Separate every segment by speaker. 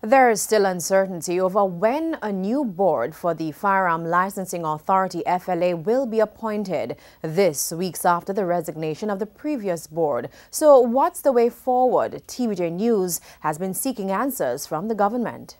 Speaker 1: There is still uncertainty over when a new board for the Firearm Licensing Authority FLA will be appointed, this weeks after the resignation of the previous board. So what's the way forward? TVJ News has been seeking answers from the government.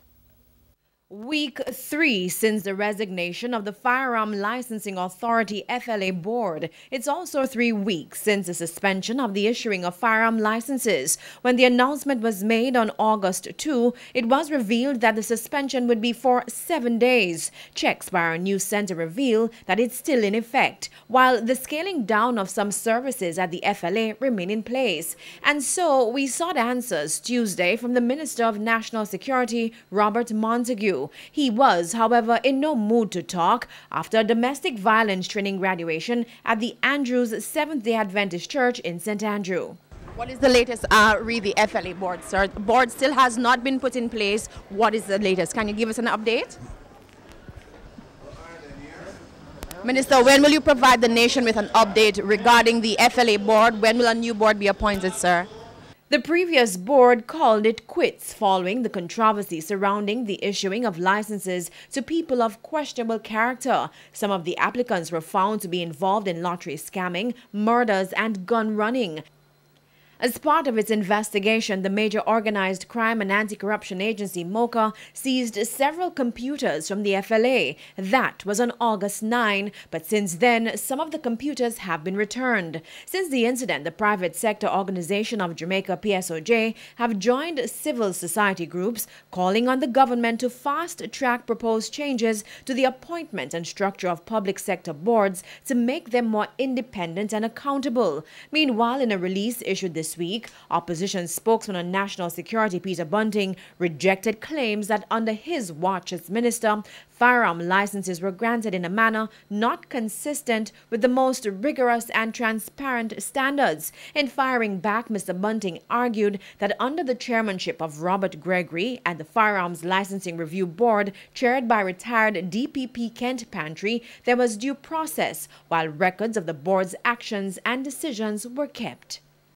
Speaker 1: Week 3 since the resignation of the Firearm Licensing Authority FLA board. It's also 3 weeks since the suspension of the issuing of firearm licenses. When the announcement was made on August 2, it was revealed that the suspension would be for 7 days. Checks by our news center reveal that it's still in effect, while the scaling down of some services at the FLA remain in place. And so we sought answers Tuesday from the Minister of National Security, Robert Montague. He was, however, in no mood to talk after a domestic violence training graduation at the Andrews Seventh-day Adventist Church in St. Andrew. What is the latest re the FLA board, sir? The board still has not been put in place. What is the latest? Can you give us an update? Minister, when will you provide the nation with an update regarding the FLA board? When will a new board be appointed, sir? The previous board called it quits following the controversy surrounding the issuing of licenses to people of questionable character. Some of the applicants were found to be involved in lottery scamming, murders, and gun running. As part of its investigation, the major organized crime and anti-corruption agency, MOCA, seized several computers from the FLA. That was on August 9, but since then, some of the computers have been returned. Since the incident, the private sector organization of Jamaica, PSOJ, have joined civil society groups calling on the government to fast-track proposed changes to the appointment and structure of public sector boards to make them more independent and accountable. Meanwhile, in a release issued this week, opposition spokesman on national security Peter Bunting rejected claims that under his watch as minister, firearm licenses were granted in a manner not consistent with the most rigorous and transparent standards. In firing back, Mr. Bunting argued that under the chairmanship of Robert Gregory and the Firearms Licensing Review Board, chaired by retired DPP Kent Pantry, there was due process, while records of the board's actions and decisions were kept.